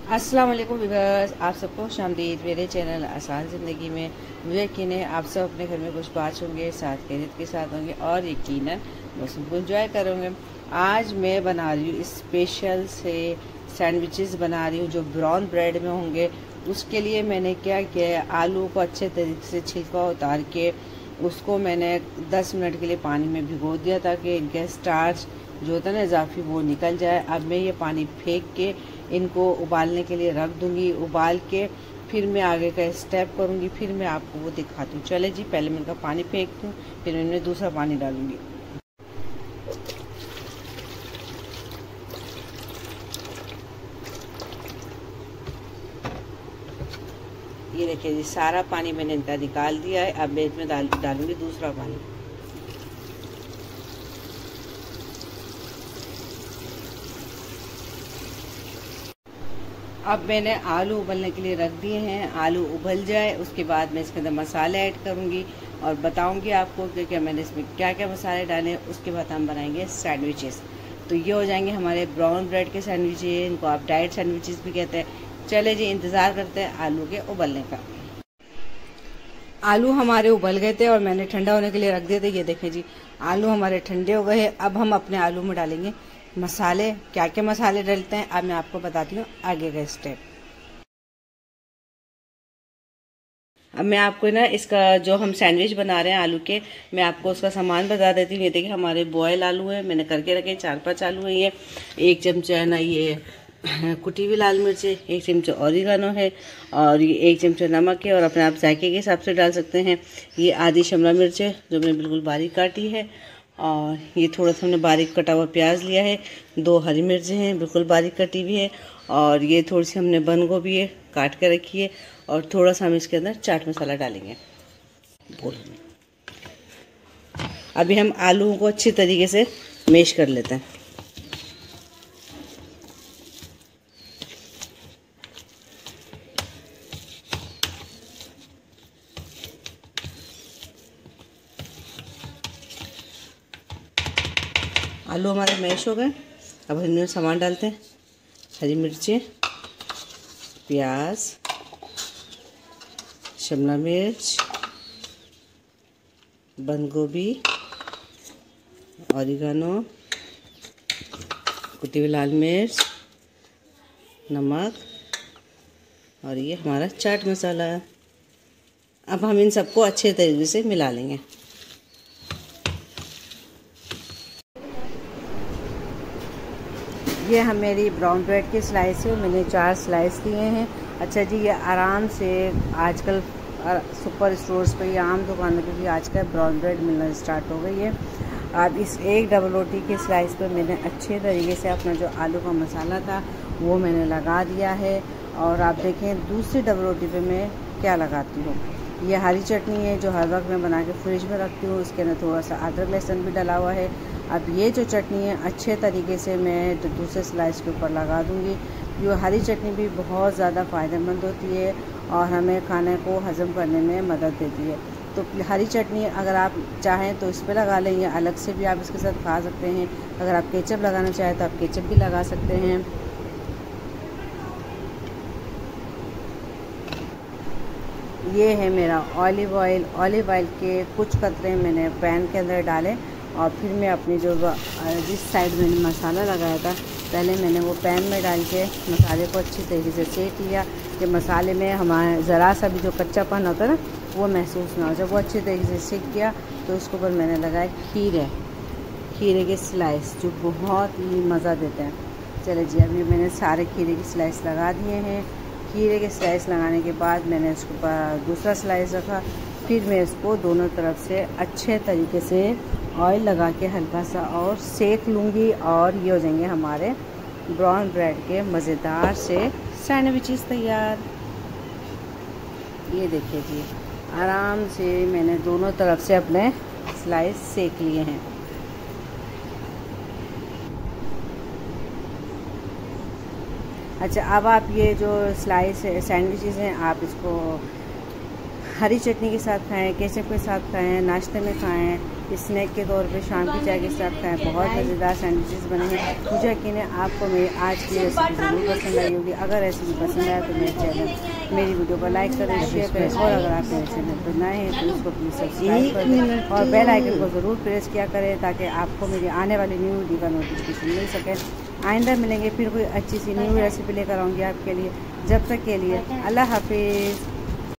अस्सलाम वालेकुम व्यूअर्स, आप सबको खुशामदीद मेरे चैनल आसान ज़िंदगी में। यकीन है आप सब अपने घर में कुछ बात होंगे, साथ खैरियत के साथ होंगे और यकीनन मौसम को एंजॉय करोगे। आज मैं बना रही हूँ स्पेशल से सैंडविचेस बना रही हूँ जो ब्राउन ब्रेड में होंगे। उसके लिए मैंने क्या किया है, आलू को अच्छे तरीके से छिलका उतार के उसको मैंने 10 मिनट के लिए पानी में भिगो दिया ताकि इनका स्टार्च जो होता है ना इजाफी वो निकल जाए। अब मैं ये पानी फेंक के इनको उबालने के लिए रख दूंगी। उबाल के फिर मैं आगे का स्टेप करूंगी, फिर मैं आपको वो दिखाती हूँ। चले जी, पहले मैं इनका पानी फेंकती हूँ, फिर इनमें दूसरा पानी डालूंगी। ये देखिए जी, सारा पानी मैंने इनका निकाल दिया है। अब मैं इसमें डालूंगी दूसरा पानी। अब मैंने आलू उबलने के लिए रख दिए हैं। आलू उबल जाए उसके बाद मैं इसके अंदर मसाले ऐड करूंगी और बताऊंगी आपको कि क्या मैंने इसमें क्या क्या मसाले डाले। उसके बाद हम बनाएंगे सैंडविचेस। तो ये हो जाएंगे हमारे ब्राउन ब्रेड के सैंडविचेस, इनको आप डाइट सैंडविचेस भी कहते हैं। चले जी, इंतज़ार करते हैं आलू के उबलने का। आलू हमारे उबल गए थे और मैंने ठंडा होने के लिए रख दिए थे। ये देखें जी, आलू हमारे ठंडे हो गए हैं। अब हम अपने आलू में डालेंगे मसाले। क्या क्या मसाले डालते हैं अब मैं आपको बताती हूँ आगे का स्टेप। अब मैं आपको ना इसका जो हम सैंडविच बना रहे हैं आलू के, मैं आपको उसका सामान बता देती हूँ। ये देखिए हमारे बॉयल आलू है, मैंने करके रखे 4-5 आलू है। ये 1 चमचा है ना ये कुटी हुई लाल मिर्च है, 1 चमचा ऑरिगानो है और ये 1 चमचा नमक है और अपने आप जायके के हिसाब से डाल सकते हैं। ये आधी शिमला मिर्च है जो मैंने बिल्कुल बारीक काटी है और ये थोड़ा सा हमने बारीक कटा हुआ प्याज लिया है। 2 हरी मिर्च हैं बिल्कुल बारीक कटी हुई है और ये थोड़ी सी हमने बंद गोभी है काट के रखी है और थोड़ा सा हम इसके अंदर चाट मसाला डालेंगे। अभी हम आलूओं को अच्छी तरीके से मैश कर लेते हैं। आलू हमारे मैश हो गए। अब इनमें सामान डालते हैं। हरी मिर्चें, प्याज, शिमला मिर्च, बंद गोभी, ऑरिगानो, कुटी हुई लाल मिर्च, नमक और ये हमारा चाट मसाला है। अब हम इन सबको अच्छे तरीके से मिला लेंगे। ये हम मेरी ब्राउन ब्रेड की स्लाइस है, मैंने 4 स्लाइस दिए हैं। अच्छा जी, ये आराम से आजकल सुपर स्टोर्स पे या आम दुकानों पे भी आजकल ब्राउन ब्रेड मिलना स्टार्ट हो गई है। अब इस एक डबल रोटी की स्लाइस पे मैंने अच्छे तरीके से अपना जो आलू का मसाला था वो मैंने लगा दिया है। और आप देखें दूसरी डबल रोटी पे मैं क्या लगाती हूँ। ये हरी चटनी है जो हर वक्त मैं बना के फ्रिज में रखती हूँ, उसके अंदर थोड़ा सा अदरक लहसुन भी डला हुआ है। अब ये जो चटनी है अच्छे तरीके से मैं दूसरे स्लाइस के ऊपर लगा दूँगी। ये हरी चटनी भी बहुत ज़्यादा फ़ायदेमंद होती है और हमें खाने को हज़म करने में मदद देती है। तो हरी चटनी अगर आप चाहें तो इस पर लगा लें या अलग से भी आप इसके साथ खा सकते हैं। अगर आप केचप लगाना चाहें तो आप केचप भी लगा सकते हैं। ये है मेरा ऑलिव ऑयल के कुछ कतरे मैंने पैन के अंदर डाले और फिर मैं अपनी जो जिस साइड मैंने मसाला लगाया था पहले मैंने वो पैन में डाल के मसाले को अच्छी तरीके से सेक लिया कि मसाले में हमारे ज़रा सा भी जो कच्चापन होता है ना वो महसूस ना हो। जब वो अच्छी तरीके से सेक गया तो उसके ऊपर मैंने लगाया खीरे के स्लाइस जो बहुत ही मज़ा देते हैं। चले जी, अभी मैंने सारे खीरे की स्लाइस लगा दिए हैं। खीरे के स्लाइस लगाने के बाद मैंने इसके ऊपर दूसरा स्लाइस रखा। फिर मैं इसको दोनों तरफ से अच्छे तरीके से ऑयल लगा के हल्का सा और सेक लूँगी और ये हो जाएंगे हमारे ब्राउन ब्रेड के मज़ेदार से सैंडविचेस तैयार। ये देखिए जी, आराम से मैंने दोनों तरफ से अपने स्लाइस सेक लिए हैं। अच्छा, अब आप ये जो स्लाइस सैंडविचेस हैं आप इसको हरी चटनी के साथ खाएं, केचप के साथ खाएं, नाश्ते में खाएं, स्नैक के तौर पे शाम की चाय के साथ खाएं। बहुत मज़ेदार सैंडविचेस बने हैं। मुझे यकीन है आपको मेरी आज की रेसिपी ज़रूर पसंद आई होगी। अगर रेसिपी पसंद आए तो मेरी वीडियो को लाइक करें, शेयर करें और अगर आप मेरे चैनल पर नए हैं तो उसको प्लीज़ सब्सक्राइब करें और बेल आइकन को ज़रूर प्रेस किया करें ताकि आपको मेरी आने वाली न्यू वीडियो का नोटिफिकेशन मिल सके। आइंदा मिलेंगे फिर कोई अच्छी सी न्यू रेसिपी लेकर आऊँगी आपके लिए। जब तक के लिए अल्लाह हाफिज़।